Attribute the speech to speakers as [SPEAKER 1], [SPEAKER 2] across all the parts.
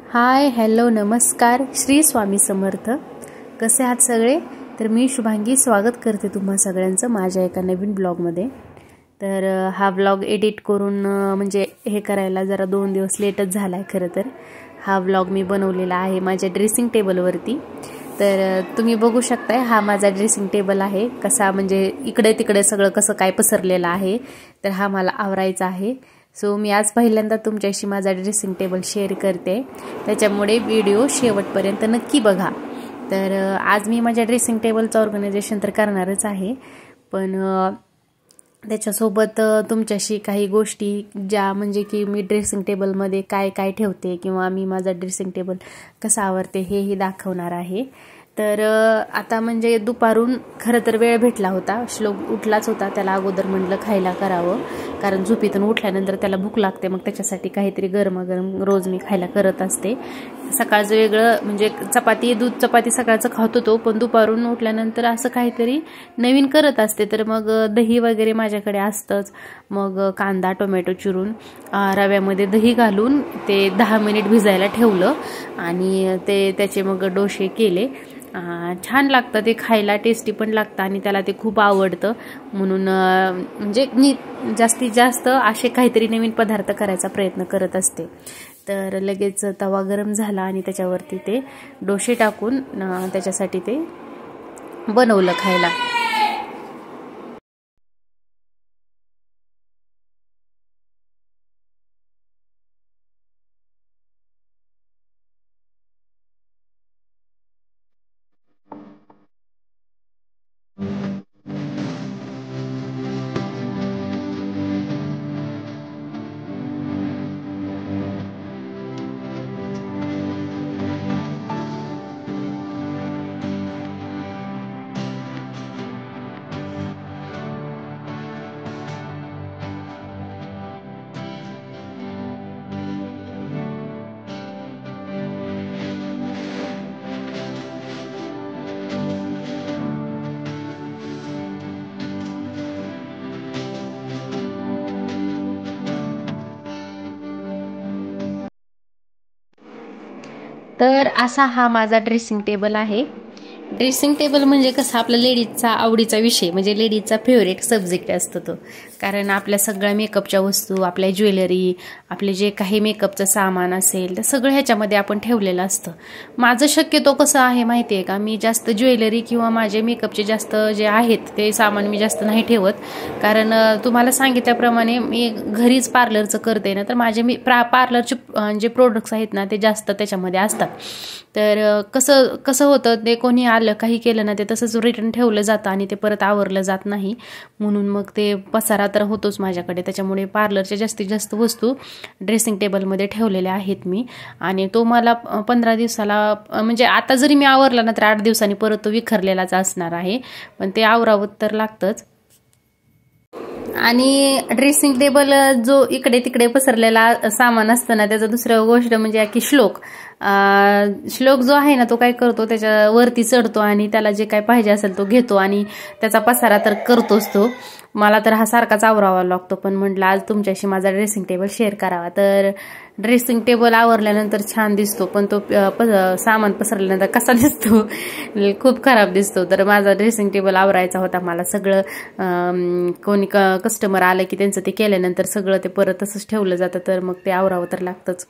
[SPEAKER 1] Hi hello नमस्कार श्री स्वामी समर्थ. कसे आहात सगळे? तर मी शुभांगी स्वागत करते तुम्हा सगळ्यांचं माझ्या एका नवीन ब्लॉगमध्ये. तर हा ब्लॉग एडिट करून म्हणजे हे करायला जरा 2 दिवस लेटच झाला आहे. खरं तर हा ब्लॉग मी बनवलेला आहे माझ्या ड्रेसिंग टेबलवरती. तर तुम्ही बघू शकताय हा माझा ड्रेसिंग टेबल आहे. कसा म्हणजे इकडे तिकडे सगळं कसं काय पसरलेलं आहे. तर हा मला आवरायचा आहे. सो मी आज पहिल्यांदा तुमच्याशी माझा ड्रेसिंग टेबल शेअर करते, त्याच्यामुळे व्हिडिओ शेवटपर्यंत नक्की बघा. तर आज मी माझ्या ड्रेसिंग टेबलचं ऑर्गनायझेशन तर करणारच आहे, पण त्याच्यासोबत तुमच्याशी काही गोष्टी ज्या म्हणजे की मी ड्रेसिंग टेबलमध्ये काय काय ठेवते किंवा मी माझा ड्रेसिंग टेबल कसा आवरते हेही दाखवणार आहे. तर आता म्हणजे दुपारून खरं तर वेळ भेटला होता. श्लोक उठलाच होता, त्याला अगोदर म्हटलं खायला करावं, कारण झोपेतून उठल्यानंतर त्याला भूक लागते. मग त्याच्यासाठी काहीतरी गरमागरम रोज मी खायला करत असते. सकाळचं वेगळं म्हणजे चपाती दूध चपाती सकाळचं खात होतो, पण दुपारून उठल्यानंतर असं काहीतरी नवीन करत असते. तर मग दही वगैरे माझ्याकडे असतंच. मग कांदा टोमॅटो चिरून रव्यामध्ये दही घालून ते 10 मिनिट भिजायला ठेवलं आणि त्याचे मग डोसे केले. छान लागतं ते खायला, टेस्टी पण लागतं आणि त्याला ते खूप आवडतं. म्हणून म्हणजे मी जास्तीत जास्त असे काहीतरी नवीन पदार्थ करायचा प्रयत्न करत असते. तर लगेच तवा गरम झाला आणि त्याच्यावरती ते डोसे टाकून त्याच्यासाठी ते बनवलं खायला. तर असा हा माझा ड्रेसिंग टेबल आहे. ड्रेसिंग टेबल म्हणजे कसं आपला लेडीजचा आवडीचा विषय, म्हणजे लेडीजचा फेवरेट सब्जेक्ट असतो तो. कारण आपल्या सगळ्या मेकअपच्या वस्तू, आपल्या ज्वेलरी, आपले जे काही मेकअपचं सामान असेल तर सगळं ह्याच्यामध्ये आपण ठेवलेलं असतं. माझं शक्यतो कसं आहे माहिती आहे का, मी जास्त ज्वेलरी किंवा माझे मेकअपचे जास्त जे आहेत ते सामान मी जास्त नाही ठेवत. कारण तुम्हाला सांगितल्याप्रमाणे मी घरीच पार्लरचं करते ना, तर माझे मी पार्लरचे जे प्रोडक्ट्स आहेत ना ते जास्त त्याच्यामध्ये असतात. तर कसं होतं, ते कोणी आलं काही केलं ना ते तसंच रिटर्न ठेवलं जातं आणि ते परत आवरलं जात नाही. म्हणून मग ते पसारा तर होतोच माझ्याकडे. त्याच्यामुळे पार्लरच्या जास्तीत जास्त वस्तू ड्रेसिंग टेबलमध्ये ठेवलेल्या आहेत मी. आणि तो मला 15 दिवसाला म्हणजे आता जरी मी आवरला ना तर 8 दिवसांनी परत तो विखरलेलाच असणार आहे, पण ते आवरावं तर लागतंच. आणि ड्रेसिंग टेबल जो इकडे तिकडे पसरलेला सामान असतं ना, त्याचा दुसरा गोष्ट म्हणजे की श्लोक जो आहे ना तो काय करतो, त्याच्या वरती चढतो आणि त्याला जे काय पाहिजे असेल तो घेतो आणि त्याचा पसारा तर करतोच तो. मला तर हा सारखाच आवरावा लागतो, पण म्हटलं आज तुमच्याशी माझा ड्रेसिंग टेबल शेअर करावा. तर ड्रेसिंग टेबल आवरल्यानंतर छान दिसतो, पण तो सामान पसरल्यानंतर कसा दिसतो, खूप खराब दिसतो. तर माझा ड्रेसिंग टेबल आवरायचा होता मला. सगळं कोणी कस्टमर आलं की त्यांचं ते केल्यानंतर सगळं ते परत तसंच ठेवलं जातं, तर मग ते आवरावं तर लागतंच.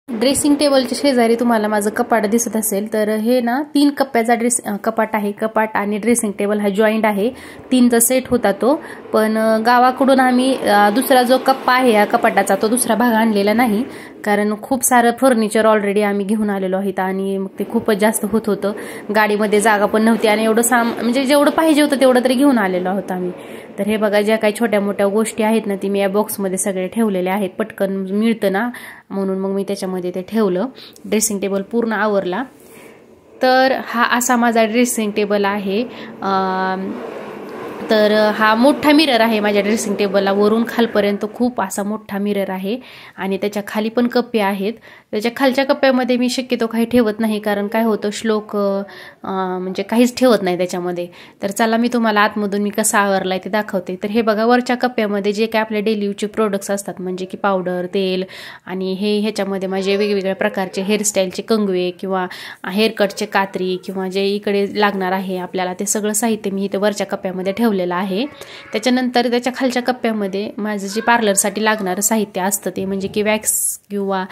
[SPEAKER 1] ड्रेसिंग टेबलच्या शेजारी तुम्हाला माझं कपाट दिसत असेल, तर हे ना 3 कप्प्याचा कपाट आहे. कपाट आणि ड्रेसिंग टेबल हा जॉईंट आहे. 3चा सेट होता तो, पण गावाकडून आम्ही दुसरा जो कप्पा आहे या कपाटाचा तो दुसरा भाग आणलेला नाही, कारण खूप सारं फर्निचर ऑलरेडी आम्ही घेऊन आलेलो आहेत आणि मग ते खूपच जास्त होत होतं. गाडीमध्ये जागा पण नव्हती आणि एवढं म्हणजे जेवढं पाहिजे होतं तेवढं तरी घेऊन आलेलो आहोत आम्ही. तर हे बघा, ज्या काही छोट्या मोठ्या गोष्टी आहेत ना ती मी या बॉक्समध्ये सगळे ठेवलेले आहेत. पटकन मिळतं ना, म्हणून मग मी त्याच्यामध्ये ते ठेवलं. ड्रेसिंग टेबल पूर्ण आवरला. तर हा असा माझा ड्रेसिंग टेबल आहे. तर हा मोठा मिरर आहे माझ्या ड्रेसिंग टेबलला, वरून खालपर्यंत खूप असा मोठा मिरर आहे आणि त्याच्या खाली पण कप्पे आहेत. त्याच्या खालच्या कप्प्यामध्ये मी शक्यतो काही ठेवत नाही, कारण काय होतं श्लोक म्हणजे काहीच ठेवत नाही त्याच्यामध्ये. तर चला मी तुम्हाला आतमधून मी कसा आवरला आहे ते दाखवते. तर हे बघा, वरच्या कप्प्यामध्ये जे काय आपले डेली यूजचे प्रोडक्ट्स असतात, म्हणजे की पावडर, तेल आणि ह्याच्यामध्ये माझे वेगवेगळ्या प्रकारचे हेअरस्टाईलचे कंगवे किंवा हेअरकटचे कात्री किंवा जे इकडे लागणार आहे आपल्याला ते सगळं साहित्य मी इथं वरच्या कप्प्यामध्ये ठेवलेलं आहे. त्याच्यानंतर त्याच्या खालच्या कप्प्यामध्ये माझं जे पार्लरसाठी लागणारं साहित्य असतं ते म्हणजे की वॅक्स किंवा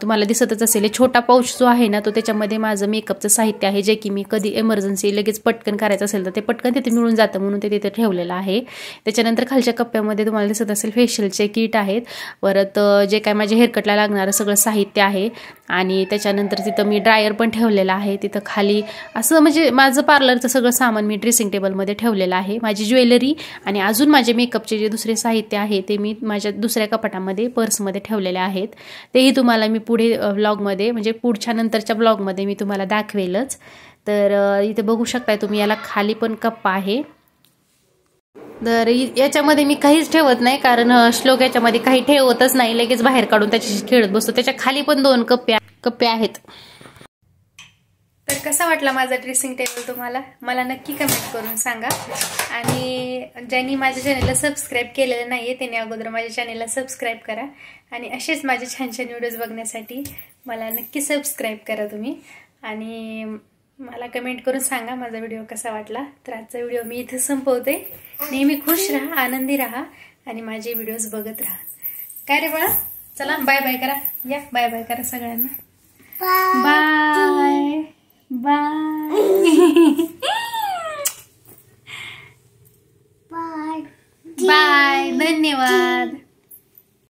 [SPEAKER 1] तुम्हाला दिसतच असेल छोटा पाऊच जो आहे ना, तो त्याच्यामध्ये माझं मेकअपचं साहित्य आहे, जे की मी कधी इमर्जन्सी लगेच पटकन करायचं असेल तर ते पटकन तिथे मिळून जातं म्हणून ते तिथे ठेवलेलं आहे. त्याच्यानंतर खालच्या कप्प्यामध्ये तुम्हाला दिसत असेल फेशियलचे किट आहेत, परत जे काय माझ्या हेअरकटला लागणारं सगळं साहित्य आहे आणि त्याच्यानंतर तिथं मी ड्रायर पण ठेवलेला आहे. तिथं खाली असं म्हणजे माझं पार्लरचं सगळं सामान मी ड्रेसिंग टेबलमध्ये ठेवलेलं आहे. माझी ज्वेलरी आणि अजून माझे मेकअपचे जे दुसरे साहित्य आहे ते मी माझ्या दुसऱ्या कपाटामध्ये पर्समध्ये ठेवलेले आहेत. तेही तुम्हाला मी पुढे व्लॉगमध्ये म्हणजे पुढच्या नंतरच्या ब्लॉगमध्ये मी तुम्हाला दाखवेलच. तर इथे बघू शकताय तुम्ही, याला खाली पण कप्पा आहे. तर याच्यामध्ये मी काहीच ठेवत नाही, कारण श्लोक याच्यामध्ये काही ठेवतच नाही, लगेच बाहेर काढून त्याच्याशी खेळत बसतो. त्याच्या खाली पण 2 कप्पे आहेत. तर कसा वाटला माझा ड्रेसिंग टेबल तुम्हाला, मला नक्की कमेंट करून सांगा. आणि ज्यांनी माझ्या चॅनलला सबस्क्राईब केलेलं नाही आहे त्यांनी अगोदर माझ्या चॅनलला सबस्क्राईब करा आणि असेच माझे छान छान व्हिडिओज बघण्यासाठी मला नक्की सबस्क्राईब करा तुम्ही. आणि मला कमेंट करून सांगा माझा व्हिडिओ कसा वाटला. तर आजचा व्हिडिओ मी इथं संपवते. नेहमी खुश राहा, आनंदी राहा आणि माझे व्हिडिओज बघत राहा. काय रे बाळा, चला बाय बाय करा. या बाय बाय करा सगळ्यांना. Bye bye bye bye. धन्यवाद.